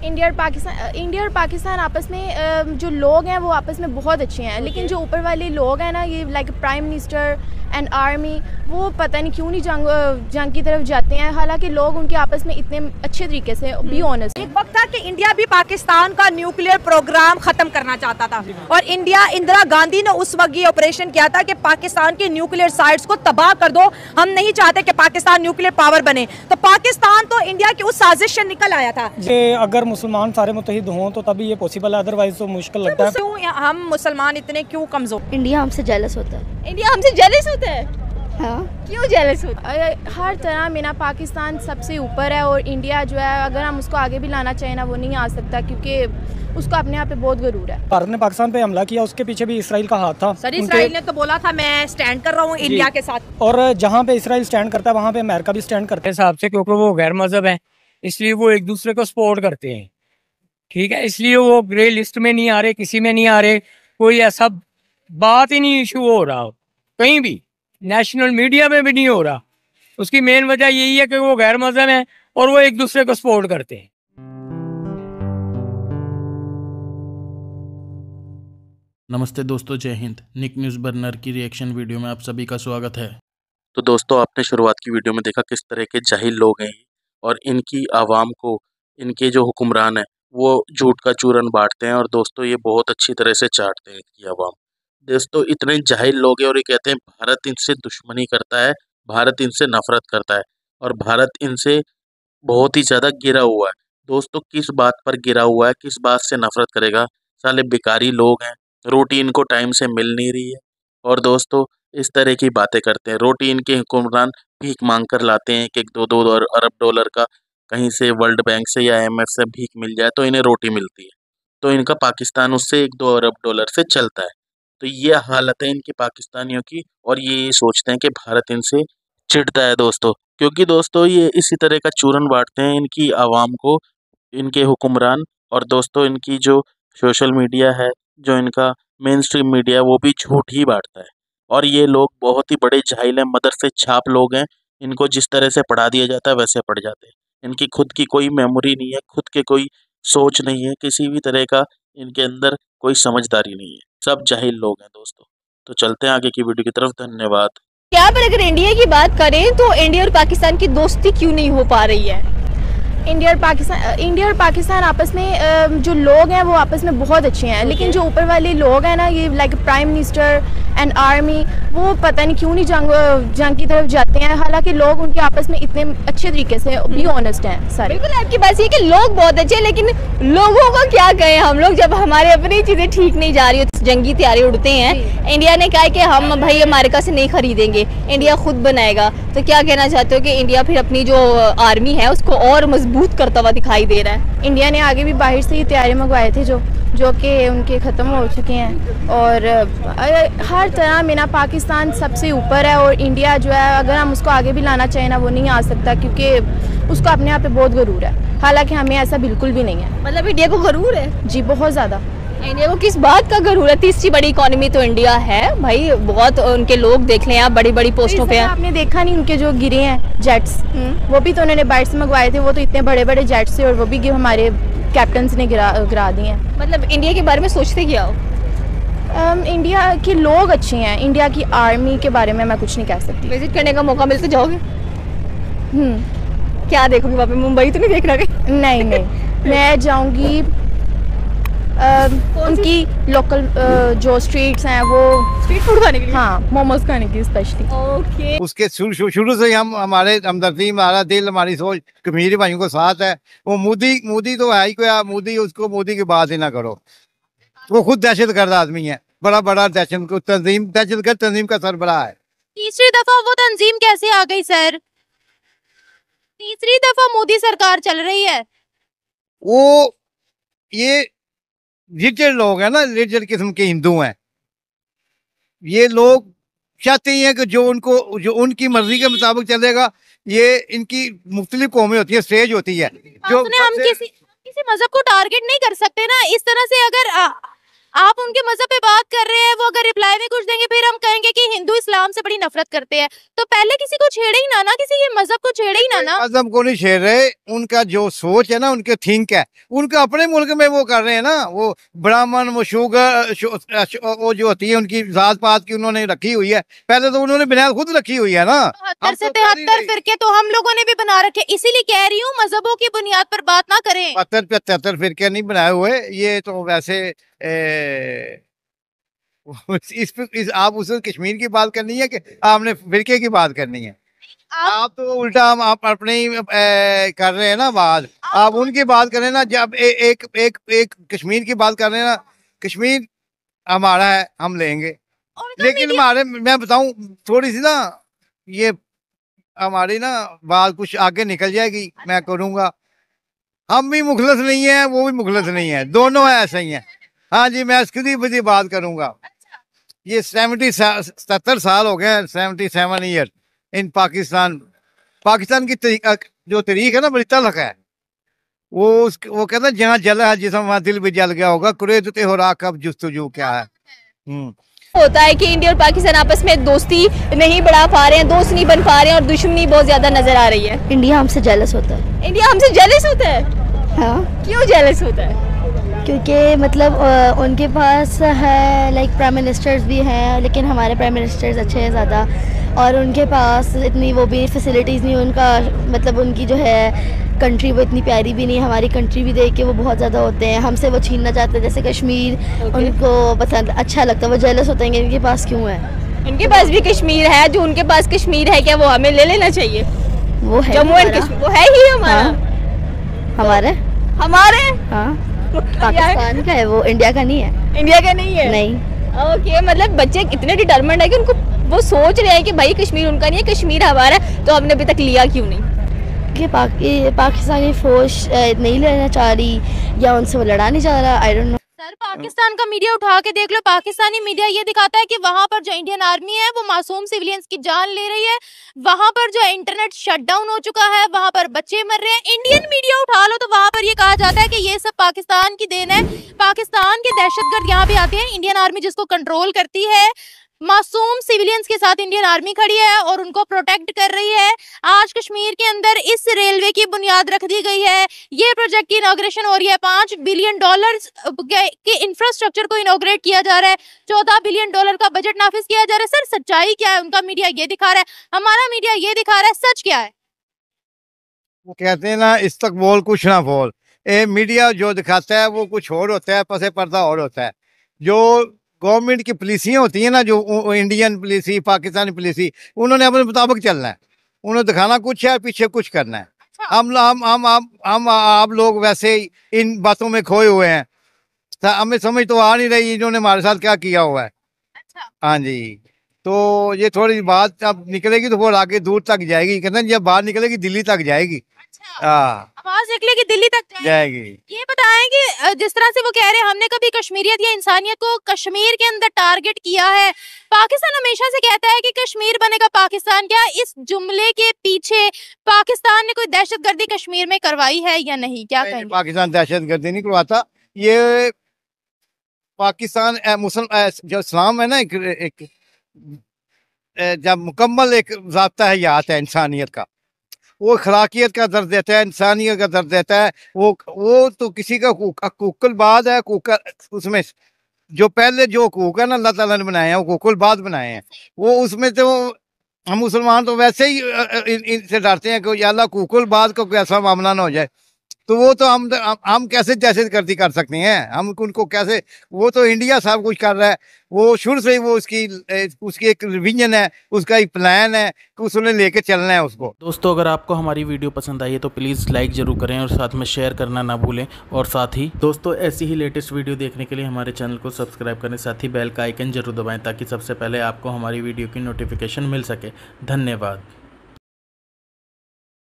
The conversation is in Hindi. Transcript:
इंडिया और पाकिस्तान आपस में जो लोग हैं वो आपस में बहुत अच्छे हैं, लेकिन जो ऊपर वाले लोग हैं ना, ये like prime minister and army, वो पता नहीं क्यों नहीं जंग की तरफ जाते हैं, हालांकि लोग उनके आपस में इतने अच्छे तरीके से बी ऑनेस्ट। एक वक्त था कि इंडिया भी पाकिस्तान का न्यूक्लियर प्रोग्राम खत्म करना चाहता था और इंदिरा गांधी ने उस वक्त ये ऑपरेशन किया था कि पाकिस्तान के न्यूक्लियर साइट्स को तबाह कर दो, हम नहीं चाहते कि पाकिस्तान न्यूक्लियर पावर बने। तो पाकिस्तान तो इंडिया की उस साजिश से निकल आया था। अगर मुसलमान सारे मुत्तहिद हों तो तभी ये पॉसिबल है, अदरवाइज तो मुश्किल लगता है। क्यों हम मुसलमान इतने क्यों कमजोर? इंडिया हमसे जेलस होता है। इंडिया हमसे जेलस होता है? हाँ, क्यों जेलस होता है? हर तरह में ना पाकिस्तान सबसे ऊपर है और इंडिया जो है, अगर हम उसको आगे भी लाना चाहें ना, वो नहीं आ सकता, क्योंकि उसको अपने आप पे बहुत गरूर है। भारत ने पाकिस्तान पे हमला किया, उसके पीछे भी इसराइल का हाथ था। सर, इसराइल ने तो बोला था मैं स्टैंड कर रहा हूँ इंडिया के साथ, और जहाँ पे इसराइल स्टैंड करता है वहाँ पे अमेरिका भी स्टैंड करता है हिसाब से, क्योंकि वो गैर मजहब है, इसलिए वो एक दूसरे को सपोर्ट करते हैं। ठीक है, इसलिए वो ग्रे लिस्ट में नहीं आ रहे, किसी में नहीं आ रहे, कोई ऐसा बात ही नहीं इशू हो रहा कहीं भी, नेशनल मीडिया में भी नहीं हो रहा। उसकी मेन वजह यही है कि वो गैर मजहब है और वो एक दूसरे को सपोर्ट करते हैं। नमस्ते दोस्तों, जय हिंद। निक न्यूज़ बर्नर की रिएक्शन वीडियो में आप सभी का स्वागत है। तो दोस्तों, आपने शुरुआत की वीडियो में देखा किस तरह के जाहिल लोग हैं और इनकी आवाम को, इनके जो हुक्मरान हैं वो झूठ का चूरन बांटते हैं और दोस्तों ये बहुत अच्छी तरह से चाटते हैं इनकी आवाम। दोस्तों, इतने जाहिल लोग हैं और ये कहते हैं भारत इनसे दुश्मनी करता है, भारत इनसे नफरत करता है और भारत इनसे बहुत ही ज़्यादा गिरा हुआ है। दोस्तों, किस बात पर गिरा हुआ है, किस बात से नफरत करेगा? साले बेकारी लोग हैं, रोटी इनको टाइम से मिल नहीं रही है और दोस्तों इस तरह की बातें करते हैं। रोटी इनके हुक्मरान भीख मांग कर लाते हैं कि 2-2 अरब डॉलर का कहीं से वर्ल्ड बैंक से या IMF से भीख मिल जाए तो इन्हें रोटी मिलती है, तो इनका पाकिस्तान उससे 1-2 अरब डॉलर से चलता है। तो ये हालत है इनकी पाकिस्तानियों की और ये सोचते हैं कि भारत इनसे चिढ़ता है दोस्तों, क्योंकि दोस्तों ये इसी तरह का चूरन बांटते हैं इनकी आवाम को, इनके हुक्मरान। और दोस्तों इनकी जो सोशल मीडिया है, जो इनका मेन स्ट्रीम मीडिया है, वो भी झूठ ही बांटता है और ये लोग बहुत ही बड़े जाहिल हैं, मदर से छाप लोग हैं। इनको जिस तरह से पढ़ा दिया जाता है वैसे पढ़ जाते हैं। इनकी खुद की कोई मेमोरी नहीं है, खुद के कोई सोच नहीं है, किसी भी तरह का इनके अंदर कोई समझदारी नहीं है, सब जाहिल लोग हैं दोस्तों। तो चलते हैं आगे की वीडियो की तरफ। धन्यवाद। यहाँ पर अगर इंडिया की बात करें तो इंडिया और पाकिस्तान की दोस्ती क्यों नहीं हो पा रही है? इंडिया और पाकिस्तान आपस में जो लोग हैं वो आपस में बहुत अच्छे हैं, लेकिन जो ऊपर वाले लोग हैं ना, ये like prime minister and army, वो पता नहीं क्यों नहीं जंग की तरफ जाते हैं, हालांकि लोग उनके आपस में इतने अच्छे तरीके से बी ऑनेस्ट हैं सारे। बिल्कुल आपकी बात ये कि लोग बहुत अच्छे हैं, लेकिन लोगों को क्या कहें हम लोग, जब हमारे अपनी चीजें ठीक नहीं जा रही हो, जंगी तैयारी उड़ते हैं। इंडिया ने कहा कि हम भाई अमेरिका से नहीं खरीदेंगे, इंडिया खुद बनाएगा। तो क्या कहना चाहते हो कि इंडिया फिर अपनी जो आर्मी है उसको और मजबूत करता हुआ दिखाई दे रहा है? इंडिया ने आगे भी बाहर से ही तैयारी मंगवाए थे जो कि उनके ख़त्म हो चुके हैं और हर तरह में ना पाकिस्तान सबसे ऊपर है और इंडिया जो है, अगर हम उसको आगे भी लाना चाहें ना, वो नहीं आ सकता, क्योंकि उसको अपने आप पे बहुत गरूर है, हालांकि हमें ऐसा बिल्कुल भी नहीं है। मतलब इंडिया को गरूर है? जी, बहुत ज़्यादा। इंडिया को किस बात का गरूर है? तीसरी बड़ी इकोनॉमी तो इंडिया है भाई, बहुत उनके लोग देख लें आप, बड़ी बड़ी पोस्टों पे हैं। आपने देखा नहीं उनके जो गिरे हैं जेट्स, वो भी तो उन्होंने बाहर से मंगवाए थे, वो तो इतने बड़े बड़े जेट्स थे और वो भी हमारे कैप्टन्स ने गिरा दिए हैं। मतलब इंडिया के बारे में सोचते क्या हो? इंडिया के लोग अच्छे हैं, इंडिया की आर्मी के बारे में मैं कुछ नहीं कह सकती। विजिट करने का मौका मिलते जाओगे? क्या देखोगे वहाँ पे? मुंबई तो नहीं देख रहा? नहीं मैं जाऊंगी उनकी लोकल जो स्ट्रीट्स हैं, वो स्ट्रीट फूड खाने के लिए। हाँ, मोमोज खाने की स्पेशली। ओके। उसके शुरू से हम, हमारे हमदर्दी, हमारा दिल, हमारी सोच कश्मीरी भाइयों को साथ है। वो मोदी तो है ही कोई, मोदी की बात ही ना करो। वो खुद दहशतगर्द आदमी है, बड़ा दहशतगर्द तंजीम का सरबराह है। तीसरी दफा वो तंजीम कैसे आ गई सर? तीसरी दफा मोदी सरकार चल रही है। वो ये रिचर्ड लोग हैं ना, रिचर्ड किस्म के हिंदू हैं। ये लोग चाहते हैं कि जो उनकी मर्जी के मुताबिक चलेगा। ये इनकी मुख्तलिफ कौमें होती है, स्टेज होती है। जो हम किसी मजहब को टारगेट नहीं कर सकते ना इस तरह से। अगर आप उनके मजहब पे बात कर रहे हैं, वो अगर रिप्लाई में कुछ देंगे फिर हम कहेंगे कि हिंदू इस्लाम से बड़ी नफरत करते हैं। तो पहले किसी को छेड़े ही ना, किसी के मजहब को छेड़े ही ना। मजहब को नहीं छेड़ रहे, उनका जो सोच है ना, उनके थिंक है, उनका अपने मुल्क में वो कर रहे हैं ना। वो ब्राह्मण, वो शुगर, वो जो होती है उनकी जात पात की उन्होंने रखी हुई है। पहले तो उन्होंने बुनियाद खुद रखी हुई है ना। 72 से 73 फिरके तो हम लोगों ने भी बना रखे, इसीलिए कह रही हूँ मजहबों की बुनियाद पर बात ना करें। 72 फिरके नहीं बनाए हुए, ये तो वैसे आप उस कश्मीर की बात करनी है कि आपने फिरके की बात करनी है? आप तो उल्टा आप अपने ही कर रहे हैं ना बात। आप उनकी बात करें ना, जब एक कश्मीर की बात कर रहे हैं ना, कश्मीर हमारा है, हम लेंगे। लेकिन हमारे, मैं बताऊं थोड़ी सी ना, ये हमारी ना बात कुछ आगे निकल जाएगी, मैं करूंगा। हम भी मुखलस नहीं है, वो भी मुखलस नहीं है, दोनों ऐसे ही हैं। हाँ जी, मैं इसकी भी बात करूंगा। ये 70 साल हो गए, 77 ईयर इन पाकिस्तान की जो तरीक है ना, बड़ी तलख है। वो कहते हैं जहाँ जला है जिसम वहाँ दिल भी जल गया होगा, कुरेदते हो रहा कब जुस्तजू क्या है। होता है कि इंडिया और पाकिस्तान आपस में दोस्ती नहीं बढ़ा पा रहे हैं, दोस्त नहीं बन पा रहे हैं और दुश्मनी बहुत ज्यादा नजर आ रही है। इंडिया हमसे जेलस होता है। इंडिया हमसे जेलस होता है? हाँ, क्यों जेलस होता है? क्योंकि मतलब उनके पास है लाइक प्राइम मिनिस्टर्स भी हैं, लेकिन हमारे प्राइम मिनिस्टर्स अच्छे हैं ज़्यादा, और उनके पास इतनी वो भी फैसिलिटीज़ नहीं। उनका मतलब उनकी जो है कंट्री वो इतनी प्यारी भी नहीं। हमारी कंट्री भी देख के वो बहुत ज़्यादा होते हैं, हमसे वो छीनना चाहते हैं। जैसे कश्मीर उनको पसंद अच्छा लगता है, वो जेलस होते हैं इनके पास क्यों है। इनके पास भी कश्मीर है, जो उनके पास कश्मीर है क्या वो हमें ले लेना चाहिए? वो है जम्मू एंड कश्मीर, वो है ही हमारा। हमारे हाँ, पाकिस्तान का है, वो इंडिया का नहीं है। इंडिया का नहीं है? नहीं। ओके, मतलब बच्चे इतने डिटरमिन्ड है कि उनको वो सोच रहे हैं कि भाई कश्मीर उनका नहीं है, कश्मीर हमारा है, तो हमने अभी तक लिया क्यों नहीं? कि पाकिस्तानी फौज नहीं लेना चाह रही या उनसे वो लड़ा नहीं चाह रहा, I don't know. Sir, Pakistan का मीडिया उठा के देख लो, पाकिस्तानी मीडिया ये दिखाता है कि वहां पर जो इंडियन आर्मी है वो मासूम सिविलियंस की जान ले रही है, वहां पर जो इंटरनेट शटडाउन हो चुका है, वहां पर बच्चे मर रहे हैं। इंडियन मीडिया उठा लो तो वहां पर ये कहा जाता है कि ये सब पाकिस्तान की देन है, पाकिस्तान के दहशतगर्द यहाँ पे आते हैं, इंडियन आर्मी जिसको कंट्रोल करती है। मासूम सिविलियंस के साथ इंडियन आर्मी खड़ी है और उनको प्रोटेक्ट कर रही है। आज कश्मीर के अंदर इस रेलवे की बुनियाद रख दी गई है, ये प्रोजेक्ट की इनॉग्रेशन हो रही है, $5 बिलियन के इंफ्रास्ट्रक्चर को इनॉग्रेट किया जा रहा है, $14 बिलियन का बजट नाफिज किया जा रहा है। सर, सच्चाई क्या है? उनका मीडिया ये दिखा रहा है, हमारा मीडिया ये दिखा रहा है, सच क्या है? वो कहते हैं ना, इस तक बोल कुछ ना बोल। मीडिया जो दिखाता है वो कुछ और होता है, पसे पर्दा और होता है। जो गवर्नमेंट की पुलिसियाँ होती हैं ना, जो इंडियन पुलिसी, पाकिस्तानी पुलिसी, उन्होंने अपने मुताबिक चलना है, उन्हें दिखाना कुछ है, पीछे कुछ करना है। हम आप लोग वैसे इन बातों में खोए हुए हैं, हमें समझ तो आ नहीं रही इन्होंने हमारे साथ क्या किया हुआ है। हाँ जी, तो ये थोड़ी बात अब निकलेगी तो वो आगे दूर तक जाएगी, कहते हैं जब बाहर निकलेगी दिल्ली तक जाएगी। आवाज निकलेगी दिल्ली तक जाएगी। ये बताएं कि जिस तरह से वो कह रहे हैं हमने कभी कश्मीरियत या इंसानियत को कश्मीर के अंदर टारगेट किया है, पाकिस्तान हमेशा से कहता है कि कश्मीर बनेगा पाकिस्तान, क्या इस जुमले के पीछे पाकिस्तान ने कोई दहशतगर्दी कश्मीर में करवाई है या नहीं? क्या कहेंगे? पाकिस्तान दहशतगर्दी नहीं करवाता, ये पाकिस्तान मुसलमान जो इस्लाम है ना, एक जब मुकम्मल एक ज़ाब्ता है, याद है इंसानियत का, वो अखलाकियत का दर्द देता है, इंसानियत का दर्द देता है। वो तो किसी का हकूकुल बाद है, उसमें जो पहले जो हकूक है ना अल्लाह ताला ने बनाए हैं, वो हकूकुल बाद बनाए हैं। वो उसमें तो हम मुसलमान तो वैसे ही इनसे डरते हैं कि या अल्लाह हकूकुल बाद को कोई ऐसा मामला ना हो जाए। तो वो तो हम कैसे दहशतगर्दी कर सकते हैं, हम उनको कैसे? वो तो इंडिया सब कुछ कर रहा है, वो शुरू से ही वो उसकी एक विजन है, उसका एक प्लान है कि उसने लेके चलना है उसको। दोस्तों, अगर आपको हमारी वीडियो पसंद आई है तो प्लीज़ लाइक ज़रूर करें और साथ में शेयर करना ना भूलें। और साथ ही दोस्तों, ऐसी ही लेटेस्ट वीडियो देखने के लिए हमारे चैनल को सब्सक्राइब करें, साथ ही बेल का आइकन जरूर दबाएँ ताकि सबसे पहले आपको हमारी वीडियो की नोटिफिकेशन मिल सके। धन्यवाद।